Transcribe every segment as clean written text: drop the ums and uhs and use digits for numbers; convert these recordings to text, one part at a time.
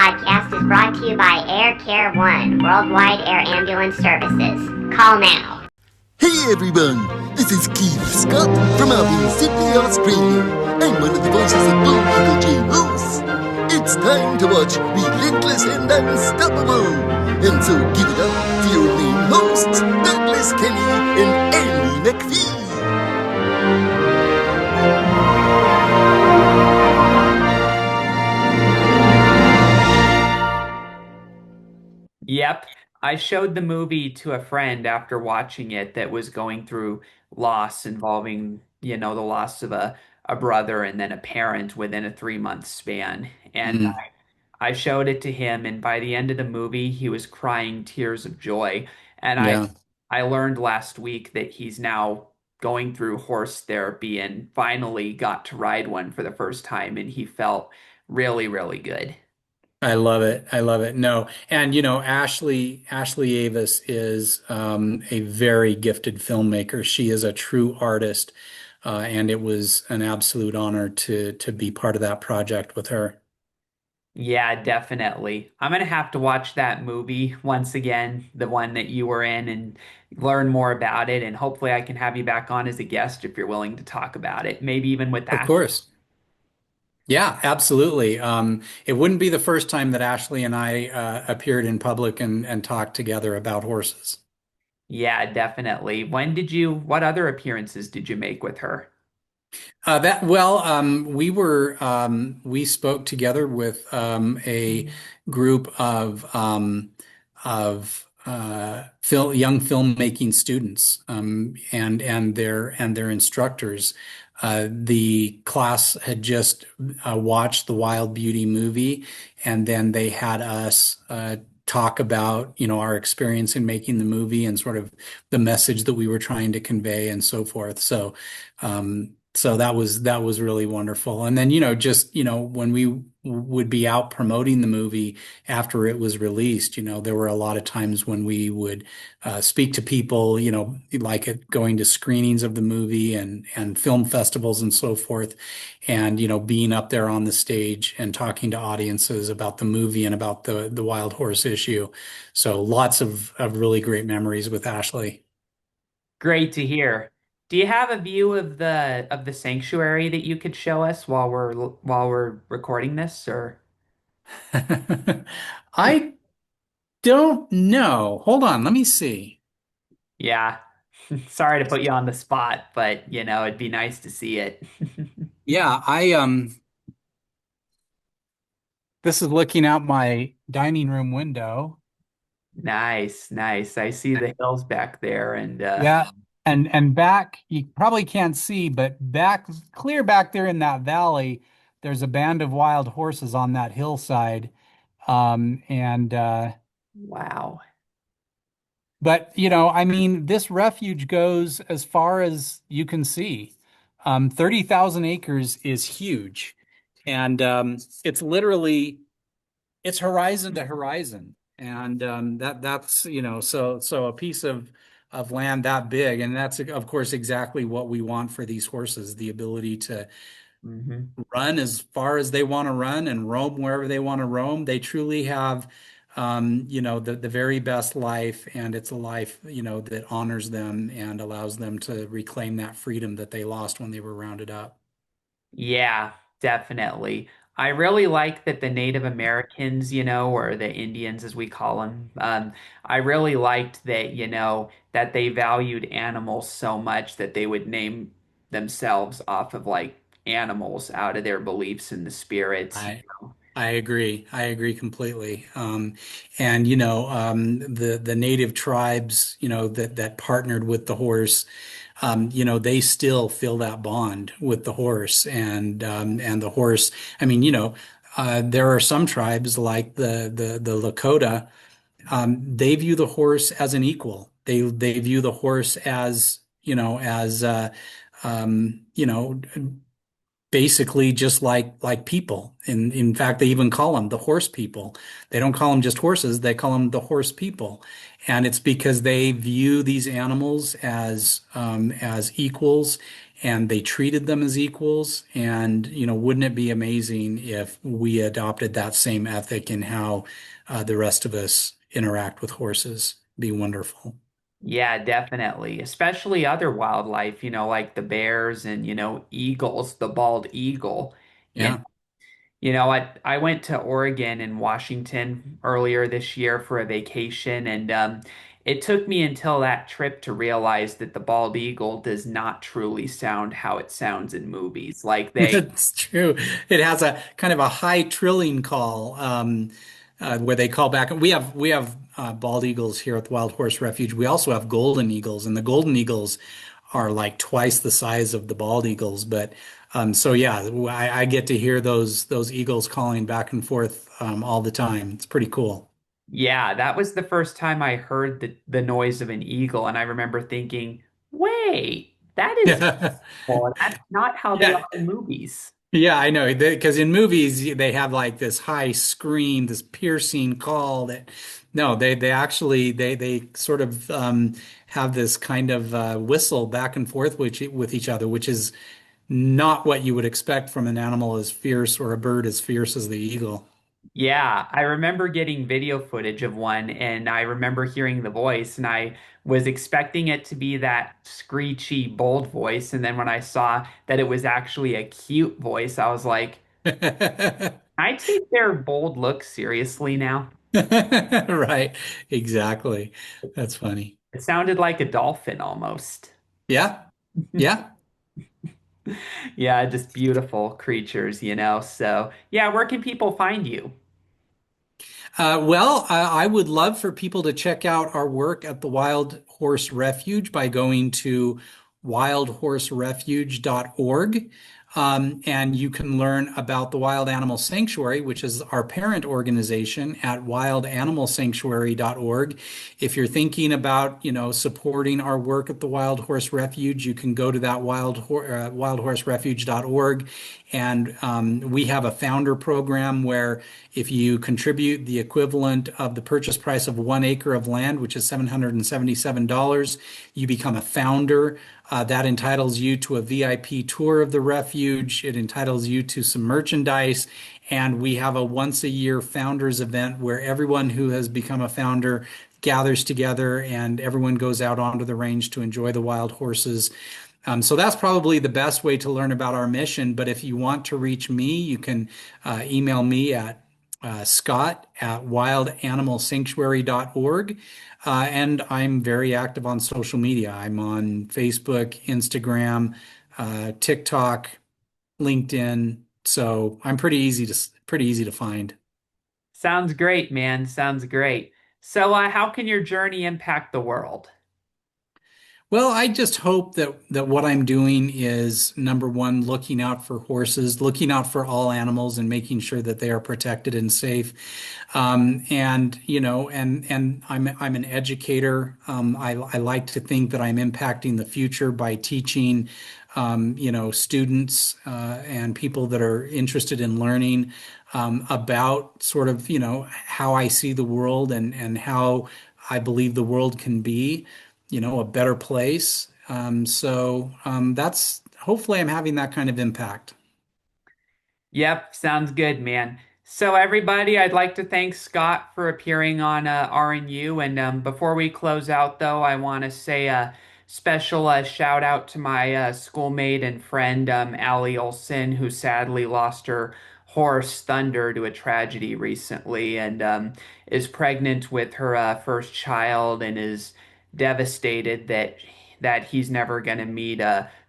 podcast is brought to you by Air Care One, Worldwide Air Ambulance Services. Call now. Hey everyone, this is Keith Scott from out in Sydney, Australia. I'm one of the voices of Bull Eagle J. Roos. It's time to watch Relentless and Unstoppable. And so give it up for your main hosts, Douglas Kelly and Andy McPhee. Yep. I showed the movie to a friend after watching it that was going through loss involving, the loss of a brother and then a parent within a 3 month span. And Mm, I showed it to him, and by the end of the movie, he was crying tears of joy. And yeah, I learned last week that he's now going through horse therapy and finally got to ride one for the first time, and he felt really, really good. I love it. I love it. No, and Ashley Avis is a very gifted filmmaker. She is a true artist, and it was an absolute honor to be part of that project with her. Yeah, definitely. I'm gonna have to watch that movie once again, the one that you were in, and learn more about it. And hopefully, I can have you back on as a guest if you're willing to talk about it. Maybe even with Of Ash. course. Yeah, absolutely. It wouldn't be the first time that Ashley and I appeared in public and talked together about horses. Yeah, definitely. What other appearances did you make with her? We spoke together with a group of young filmmaking students and their instructors. The class had just watched the Wild Beauty movie, and then they had us talk about our experience in making the movie and sort of the message that we were trying to convey and so forth. So that was really wonderful. And then, just, when we would be out promoting the movie after it was released, there were a lot of times when we would speak to people, like going to screenings of the movie and film festivals and so forth, and, being up there on the stage and talking to audiences about the movie and about the wild horse issue. So lots of really great memories with Ashley. Great to hear. Do you have a view of the sanctuary that you could show us while we're recording this, or? I don't know. Hold on, let me see. Yeah. Sorry to put you on the spot, but it'd be nice to see it. Yeah, this is looking out my dining room window. Nice, nice. I see the hills back there, and Yeah, and back, you probably can't see, but back clear back there in that valley, there's a band of wild horses on that hillside. And wow. But I mean, this refuge goes as far as you can see. 30,000 acres is huge. And it's horizon to horizon. And that's, so a piece of land that big. And that's, of course, exactly what we want for these horses, the ability to Hmm. run as far as they want to run and roam wherever they want to roam. They truly have, the very best life, and it's a life, that honors them and allows them to reclaim that freedom that they lost when they were rounded up. Yeah, definitely. I really like that the Native Americans, or the Indians as we call them, I really liked that, that they valued animals so much that they would name themselves off of like animals out of their beliefs in the spirits. I I agree. I agree completely. And the native tribes, that partnered with the horse, they still feel that bond with the horse, and the horse. I mean, there are some tribes like the Lakota. They view the horse as an equal. They view the horse as um, you know basically just like people. In fact, they even call them the horse people. They don't call them just horses, they call them the horse people. And it's because they view these animals as equals, and they treated them as equals. And, wouldn't it be amazing if we adopted that same ethic in how the rest of us interact with horses? Be wonderful. Yeah, definitely. Especially other wildlife, like the bears and, eagles, the bald eagle. You Yeah. I went to Oregon and Washington earlier this year for a vacation, and it took me until that trip to realize that the bald eagle does not truly sound how it sounds in movies. Like they, That's true. It has a kind of a high trilling call, where they call back. We have bald eagles here at the Wild Horse Refuge. We also have golden eagles, and the golden eagles are like twice the size of the bald eagles. But so yeah, I get to hear those eagles calling back and forth all the time. It's pretty cool. yeah, that was the first time I heard the noise of an eagle, and I remember thinking, wait, that is Yeah. well, that's not how they Yeah. are in movies. Yeah, I know. Because in movies they have like this high scream, this piercing call that no, they actually they sort of have this kind of whistle back and forth with each other, which is not what you would expect from an animal as fierce or a bird as fierce as the eagle. Yeah, I remember getting video footage of one and I remember hearing the voice and I was expecting it to be that screechy, bold voice. And then when I saw that it was actually a cute voice, I was like, I take their bold looks seriously now. Right, exactly. That's funny. It sounded like a dolphin almost. Yeah, yeah. Yeah, just beautiful creatures. So, yeah, where can people find you? Well, I would love for people to check out our work at the Wild Horse Refuge by going to wildhorserefuge.org. And you can learn about the Wild Animal Sanctuary, which is our parent organization, at wildanimalsanctuary.org. If you're thinking about, supporting our work at the Wild Horse Refuge, you can go to that wildhorserefuge.org. And we have a founder program where if you contribute the equivalent of the purchase price of 1 acre of land, which is $777, you become a founder. That entitles you to a VIP tour of the refuge. It entitles you to some merchandise. And we have a once a year founders event where everyone who has become a founder gathers together and everyone goes out onto the range to enjoy the wild horses. So that's probably the best way to learn about our mission. But if you want to reach me, you can email me at scott@wildanimalsanctuary.org. And I'm very active on social media. I'm on Facebook, Instagram, TikTok, LinkedIn. So I'm pretty easy to find. Sounds great, man. Sounds great. So, how can your journey impact the world? Well, I just hope that what I'm doing is number one, looking out for horses, looking out for all animals, and making sure that they are protected and safe. And I'm an educator. I like to think that I'm impacting the future by teaching, students and people that are interested in learning about sort of how I see the world and how I believe the world can be a better place. That's hopefully I'm having that kind of impact. Yep, sounds good, man. So, everybody, I'd like to thank Scott for appearing on RNU. And before we close out, though, I want to say a special shout out to my schoolmate and friend, Allie Olson, who sadly lost her horse, Thunder, to a tragedy recently and is pregnant with her first child and is devastated that he's never going to meet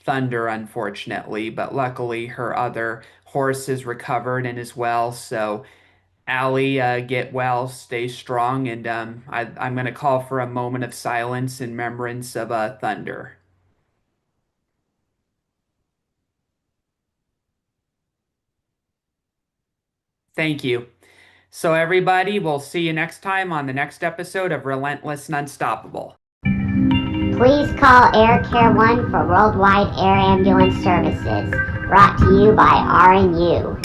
Thunder, unfortunately. But luckily, her other horse is recovered and is well. So, Allie, get well, stay strong, and I'm going to call for a moment of silence in remembrance of Thunder. Thank you. So, everybody, we'll see you next time on the next episode of Relentless and Unstoppable. Please call Air Care 1 for worldwide air ambulance services. Brought to you by RNU.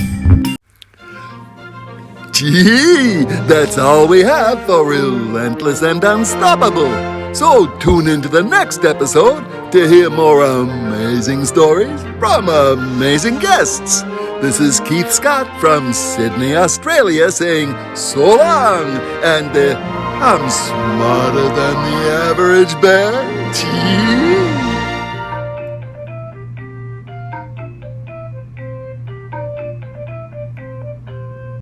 Gee, that's all we have for Relentless and Unstoppable. So tune into the next episode to hear more amazing amazing stories from amazing guests. This is Keith Scott from Sydney, Australia, saying so long, and I'm smarter than the average bear. Cheers!